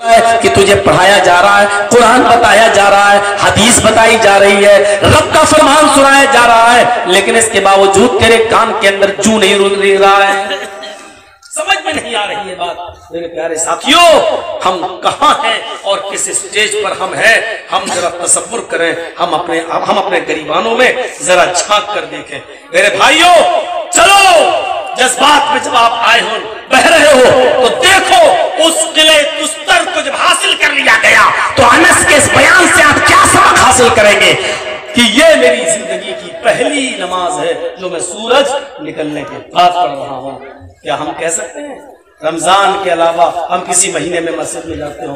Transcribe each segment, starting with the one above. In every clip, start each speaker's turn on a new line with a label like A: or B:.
A: कि तुझे पढ़ाया जा रहा है, कुरान बताया जा रहा है, हदीस बताई जा रही है, रब का फरमान सुनाया जा रहा है, लेकिन इसके बावजूद तेरे कान के अंदर जू नहीं रुक रहा है। समझ में नहीं आ रही है बात। मेरे प्यारे साथियों, हम कहां हैं और किस स्टेज पर हम हैं, हम जरा तसव्वुर करें। हम अपने गरीबानों में जरा झांक कर देखें। मेरे भाइयों, चलो जज्बात में जब आप आए हो, बह रहे हो, तो देखो उस किले तुस्तर को जब हासिल कर लिया गया तो अनस के इस बयान से आप क्या सबक हासिल करेंगे कि ये मेरी जिंदगी की पहली नमाज है जो मैं सूरज निकलने के बाद पढ़ रहा हूं। क्या हम कह सकते हैं रमजान के अलावा हम किसी महीने में मस्जिद में जाते हो?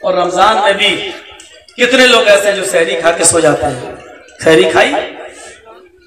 A: और रमजान में भी कितने लोग ऐसे जो सहरी खा के सो जाते हैं, सहरी खाई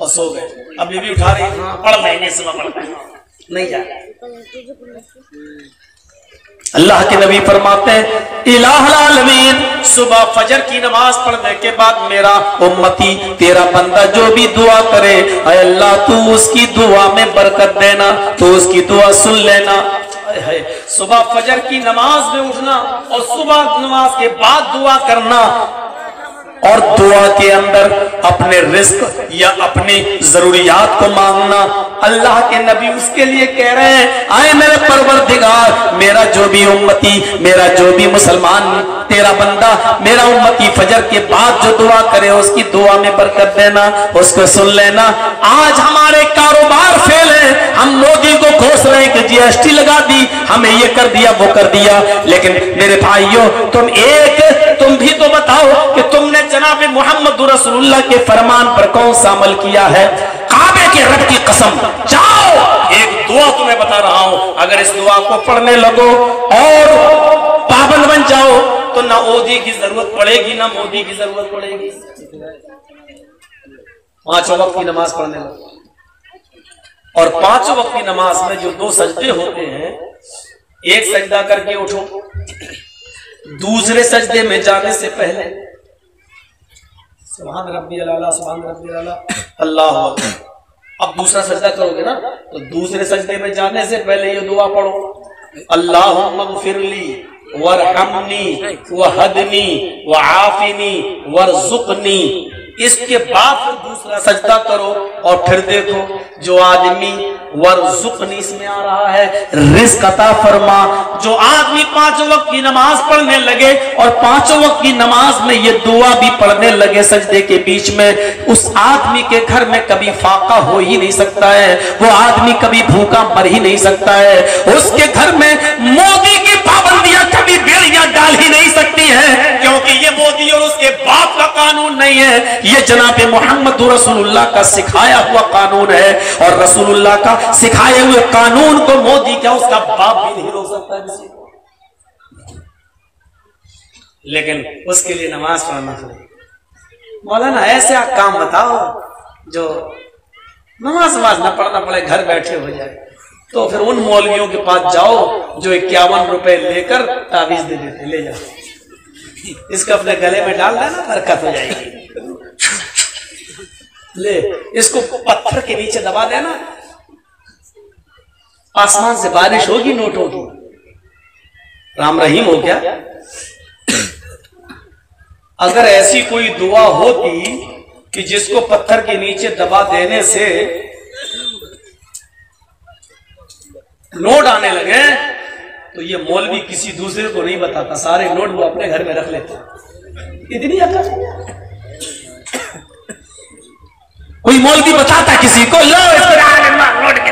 A: और सो गए, अब ये भी उठा रही, हाँ पढ़ लेंगे, सुबह पढ़ते हैं, नहीं जा। अल्लाह के नबी फरमाते हैं इलाहुल आलमीन, सुबह फजर की नमाज पढ़ने के बाद मेरा उम्मती, तेरा बंदा जो भी दुआ करे, ऐ अल्लाह तू उसकी दुआ में बरकत देना, तू उसकी दुआ सुन लेना। सुबह फजर की नमाज में उठना और सुबह नमाज के बाद दुआ करना, और दुआ के अंदर अपने रिस्क या अपनी जरूरियात को मांगना। अल्लाह के नबी उसके लिए कह रहे हैं, आए मेरे परवरदिगार, मेरा जो भी उम्मती, मेरा जो भी मुसलमान, तेरा बंदा, मेरा उम्मती फजर के बाद जो दुआ करे उसकी दुआ में बरकत देना, उसको सुन लेना। आज हमारे कारोबार फेल है, हम मोदी को घोष रहे हैं कि जीएसटी लगा दी, हमें ये कर दिया वो कर दिया, लेकिन मेरे भाइयों तुम भी तो बताओ कि तुमने जनाब मोहम्मद रसूलुल्लाह के फरमान पर कौन सा अमल किया है? काबे के रब की कसम, जाओ एक दुआ तुम्हें बता रहा हूं, अगर इस दुआ को पढ़ने लगो और पाबंद बन जाओ तो ना ओदी की जरूरत पड़ेगी ना मोदी की जरूरत पड़ेगी। 5 वक्त की नमाज पढ़ने लगो, और 5 वक्त की नमाज में जो 2 सजदे होते हैं, एक सजदा करके उठो, दूसरे सजदे में जाने से पहले सुभान रब्बियल आला, सुभान रब्बियल आला, अल्लाहु अकबर। अब दूसरा सजदा करोगे ना, तो दूसरे सजदे में जाने से पहले ये दुआ पढ़ो, अल्लाहुम्मा ग़फ़िरली वरहमनी वहदनी वआफ़िनी वरज़ुक़नी। इसके बाद फिर दूसरा सजदा करो, और फिर देखो जो आदमी वरज़ुक़नी इसमें आ रहा है, रिज़्क़ अता फरमा। जो आदमी 5 वक्त की नमाज पढ़ने लगे और 5 वक्त की नमाज में ये दुआ भी पढ़ने लगे सजदे के बीच में, उस आदमी के घर में कभी फाका हो ही नहीं सकता है, वो आदमी कभी भूखा मर ही नहीं सकता है, उसके घर में मोदी की पाबंदियां कभी बेड़ियां डाल ही नहीं सकती है, क्योंकि ये मोदी और उसके बाप का कानून नहीं है, ये जनाब मोहम्मद रसूलुल्लाह का सिखाया हुआ कानून है, और रसूलुल्लाह का सिखाए हुए कानून को मोदी क्या उसका बाप भी नहीं रोक सकता है किसी को। लेकिन उसके लिए नमाज पढ़ना चाहिए। मौलाना ऐसे आप काम बताओ जो नमाज न पढ़ना पड़े, घर बैठे हो जाए, तो फिर उन मौलवियों के पास जाओ जो 51 रुपए लेकर तावीज दे देते, ले जाओ, इसको अपने गले में डाल देना, बरकत हो जाएगी। ले इसको पत्थर के नीचे दबा देना, आसमान से बारिश होगी, नोट होगी। राम रहीम हो क्या? अगर ऐसी कोई दुआ होती कि जिसको पत्थर के नीचे दबा देने से नोट आने लगे, तो ये मौलवी किसी दूसरे को नहीं बताता, सारे नोट वो अपने घर में रख लेता। इतनी अकल कोई मौलवी बताता किसी को, लो इसको नोट के,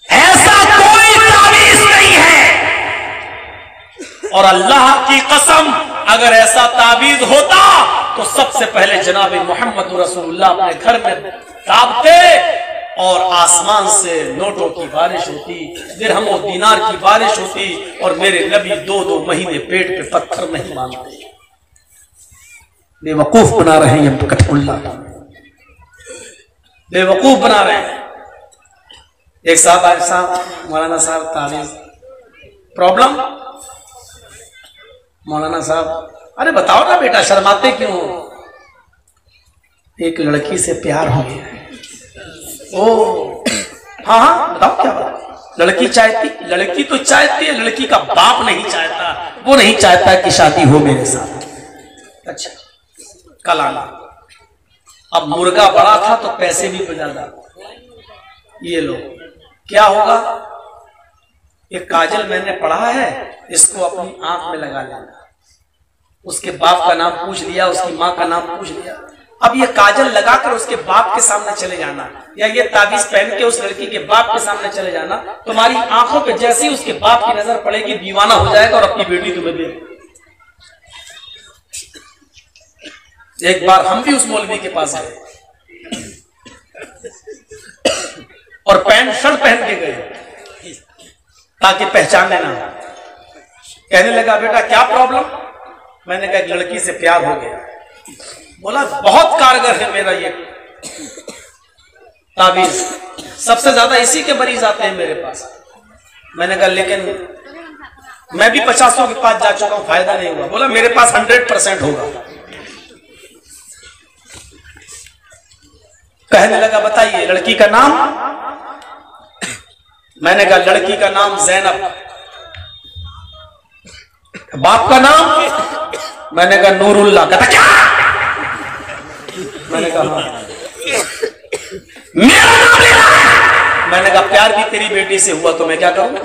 A: ऐसा कोई तावीज नहीं है। और अल्लाह की कसम, अगर ऐसा तावीज होता तो सबसे पहले जनाब मोहम्मद रसूलुल्लाह अपने घर में दाबते और आसमान से नोटों की बारिश होती, दिरहम और दीनार की बारिश होती, और मेरे नबी 2-2 महीने पेट पे पत्थर नहीं मानते। बेवकूफ बना रहे हैं हम, कठपुल्ला बेवकूफ बना रहे हैं। एक साहब मौलाना साहब तावीज प्रॉब्लम, मौलाना साहब अरे बताओ ना बेटा, शर्माते क्यों? एक लड़की से प्यार हो गया। ओ हाँ हाँ बताओ क्या बात? लड़की चाहती, लड़की तो चाहती है, लड़की का बाप नहीं चाहता, वो नहीं चाहता कि शादी हो मेरे साथ। अच्छा, कल आना। अब मुर्गा बड़ा था तो पैसे भी ज्यादा। ये लो, क्या होगा? ये काजल मैंने पढ़ा है, इसको अपनी आंख में लगा लेना। उसके बाप का नाम पूछ लिया, उसकी माँ का नाम पूछ लिया। अब ये काजल लगाकर उसके बाप के सामने चले जाना, या ये ताबीज पहन के उस लड़की के बाप के सामने चले जाना। तुम्हारी आंखों पे जैसे ही उसके बाप की नजर पड़ेगी, दीवाना हो जाएगा और अपनी बेटी तुम्हें दे। एक बार हम भी उस मौलवी के पास गए और पैंट शर्ट पहन के गए ताकि पहचानने ना। कहने लगा, बेटा क्या प्रॉब्लम? मैंने कहा, एक लड़की से प्यार हो गया। बोला, बहुत कारगर है मेरा ये ताबीज, सबसे ज्यादा इसी के मरीज आते हैं मेरे पास। मैंने कहा, लेकिन मैं भी 50 के पास जा चुका हूं, फायदा नहीं हुआ। बोला, मेरे पास 100% होगा। कहने लगा, बताइए लड़की का नाम? मैंने कहा, लड़की का नाम जैनब। बाप का नाम? मैंने कहा, नूरुल्लाह। कहता क्या? मैंने कहा, हाँ। मेरा नाम ले रहा है। मैंने कहा, प्यार भी तेरी बेटी से हुआ तो मैं क्या करूं?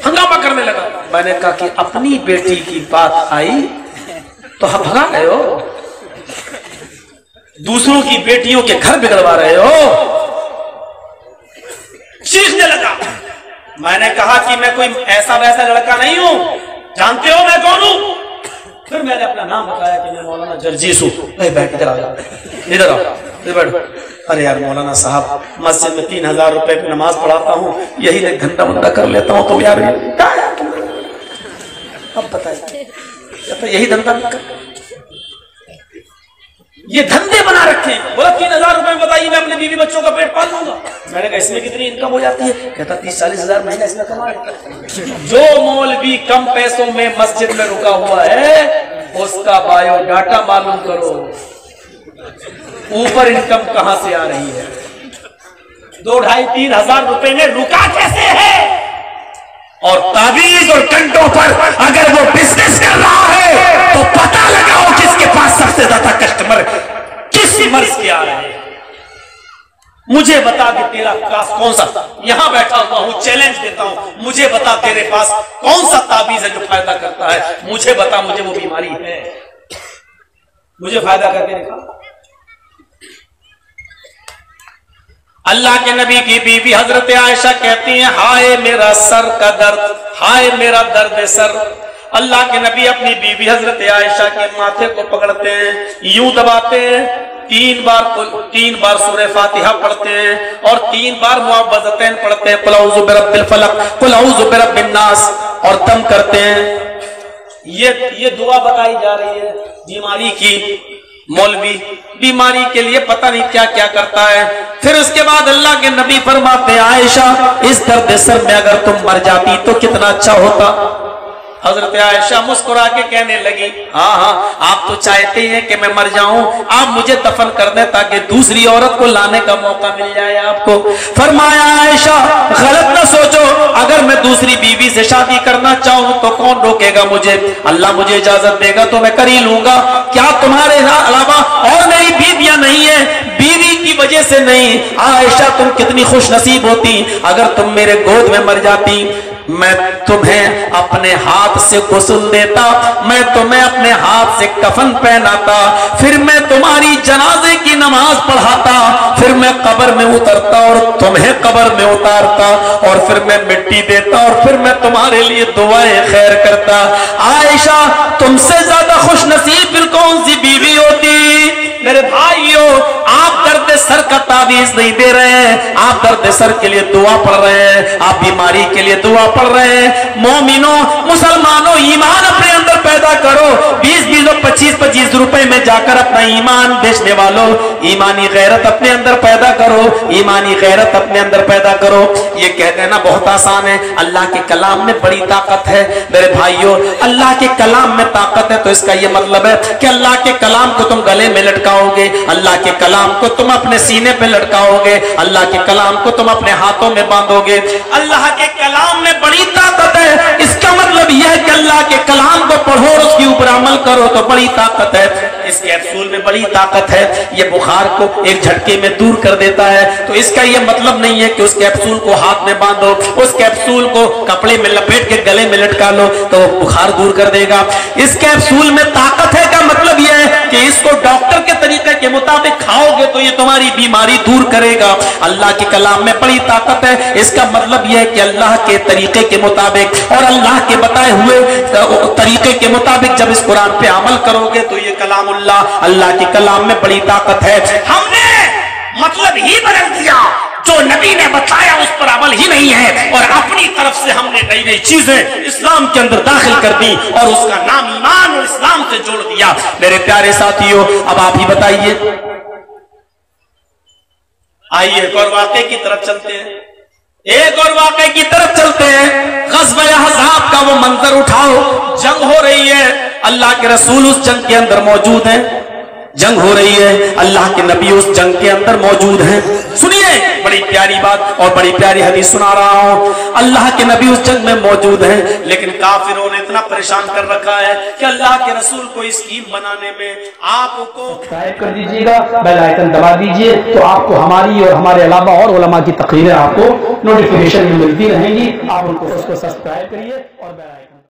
A: हंगामा करने लगा। मैंने कहा कि अपनी बेटी की बात आई तो हम भगा रहे हो, दूसरों की बेटियों के घर बिगड़वा रहे हो। चीखने लगा। मैंने कहा कि मैं कोई ऐसा वैसा लड़का नहीं हूं, जानते हो मैं कौन हूं? फिर मैंने अपना नाम बताया कि मैं मौलाना जर्जीस हूं। बैठ, इधर आओ, इधर आओ, इधर बैठो। अरे यार मौलाना साहब, मस्जिद में 3000 रुपए की नमाज पढ़ाता हूं, यही एक घंटा बंदा कर लेता हूं, तुम यार अब बताइए, तो यही धंधा कर, ये धंधे बना रखे हैं। बोला, 3000 रुपए में बताइए, मैं अपने बीवी बच्चों का पेट पाल लूंगा। मैंने कहा, इसमें कितनी इनकम हो जाती है? कहता 30-40 हजार महीना इसमें कमा लेता। जो मौलवी कम पैसों में मस्जिद में रुका हुआ है, उसका बायोडाटा मालूम करो, ऊपर इनकम कहां से आ रही है। 2-2.5-3 हजार रुपए में रुका कैसे है? और ताबीज और कंटों पर अगर वो बिजनेस कर रहा है तो पता लगाओ किसके पास सबसे ज्यादा कस्टमर किस मर्ज के आ रहे हैं। मुझे बता कि तेरा पास कौन सा, यहां बैठा हुआ हूं, चैलेंज देता हूं, मुझे बता तेरे पास कौन सा ताबीज है जो फायदा करता है। मुझे बता, मुझे वो बीमारी है, मुझे फायदा करके दिखा। अल्लाह के नबी की बीवी हजरत आयशा कहती हैं, हाय मेरा सर का दर्द, हाय मेरा दर्द सर। अल्लाह के नबी अपनी बीवी हजरत आयशा के माथे को पकड़ते हैं, यूं दबाते हैं, 3 बार सूरह फातिहा पढ़ते हैं और 3 बार मुअव्वज़तैन पढ़ते हैं, कुल औज़ु बिरब्बिल फलक, कुल औज़ु बिरब्बिन नास, और दम करते हैं। ये दुआ बताई जा रही है बीमारी की। मौलवी बीमारी के लिए पता नहीं क्या क्या करता है। फिर उसके बाद अल्लाह के नबी फरमाते, आयशा इस दर्द सर में अगर तुम मर जाती तो कितना अच्छा होता। हजरत आयशा मुस्कुरा के कहने लगी, हाँ हाँ, आप तो चाहते हैं कि मैं मर जाऊं, आप मुझे दफन कर दें ताकि दूसरी औरत को लाने का मौका मिल जाए आपको। फरमाया, आयशा गलत ना सोचो, अगर मैं दूसरी बीवी से शादी करना चाहूं तो कौन रोकेगा मुझे? अल्लाह मुझे इजाजत देगा तो मैं कर ही लूंगा। क्या तुम्हारे अलावा और मेरी बीवियां नहीं है? बीवी की वजह से नहीं। आयशा तुम कितनी खुश नसीब होती अगर तुम मेरे गोद में मर जाती। मैं तुम्हें अपने हाथ से गुस्ल देता, मैं तुम्हें अपने हाथ से कफन पहनाता, फिर मैं तुम्हारी जनाजे की नमाज पढ़ाता, फिर मैं कब्र में उतरता और तुम्हें कब्र में उतारता, और फिर मैं मिट्टी देता और फिर मैं तुम्हारे लिए दुआएं खैर करता। आयशा तुमसे ज्यादा खुश नसीब फिर कौन सी बीवी होती? मेरे भाइयों, आप दर्द सर का तावीज नहीं दे रहे हैं, आप दर्द सर के लिए दुआ पढ़ रहे हैं, आप बीमारी के लिए दुआ पढ़ रहे हैं। मोमिनो, मुसलमानों, ईमान अपने अंदर पैदा करो। 20-20 और 25-25 रुपए में जाकर अपना ईमान बेचने वालों, ईमानी गैरत अपने अंदर पैदा करो, ईमानी गैरत अपने अंदर पैदा करो। ये कह देना बहुत आसान है, अल्लाह के कलाम में बड़ी ताकत है। मेरे भाइयों, अल्लाह के कलाम में ताकत है तो इसका ये मतलब है कि अल्लाह के कलाम को तुम गले में लटकाओगे, अल्लाह के कलाम को तुम अपने सीने पे लटकाओगे, अल्लाह के कलाम को तुम अपने हाथों में बांधोगे। अल्लाह के कलाम में बड़ी ताकत है, इसका मतलब यह है कि अल्लाह के कलाम को पढ़ो और उसके ऊपर अमल करो तो बड़ी ताकत है। इस कैप्सूल में बड़ी ताकत है, ये बुखार को एक झटके में दूर कर देता है। तो इसका यह मतलब नहीं है कि उस कैप्सूल को हाथ में बांधो, उस कैप्सूल को कपड़े में लपेट के गले में लटका लो तो वो बुखार दूर कर देगा। इस कैप्सूल में ताकत है का मतलब यह है कि इसको डॉक्टर के तरीके के मुताबिक खाओगे तो ये तुम्हारी बीमारी दूर करेगा। अल्लाह के कलाम में बड़ी ताकत है, इसका मतलब यह है कि अल्लाह के तरीके के मुताबिक और अल्लाह के बताए हुए तरीके के मुताबिक जब इस कुरान पे अमल करोगे तो ये कलामुल्लाह, अल्लाह के कलाम में बड़ी ताकत है। हमने मतलब ही बदल दिया, जो नबी ने बताया उस पर अमल ही नहीं है और अपनी तरफ से हमने नई नई चीजें इस्लाम के अंदर दाखिल कर दी और उसका नाम ईमान और इस्लाम से जोड़ दिया। मेरे प्यारे साथियों, अब आप ही बताइए, आइए एक और वाक़े की तरफ चलते हैं, एक और वाक़े की तरफ चलते हैं। ग़ज़वा अहज़ाब का वो मंजर उठाओ, जंग हो रही है, अल्लाह के रसूल उस जंग के अंदर मौजूद हैं, जंग हो रही है, अल्लाह के नबी उस जंग के अंदर मौजूद हैं। सुनिए, बड़ी प्यारी बात और बड़ी प्यारी हदीस सुना रहा हूं। अल्लाह के नबी उस जंग में मौजूद हैं, लेकिन काफिरों ने इतना परेशान कर रखा है कि अल्लाह के रसूल को स्कीम बनाने में आपको सब्सक्राइब कर दीजिएगा, बेल आइकन दबा दीजिए तो आपको हमारी और हमारे अलावा और उलमा की तकरीरें आपको नोटिफिकेशन में मिलती रहेंगी। आप उनको सब्सक्राइब करिए और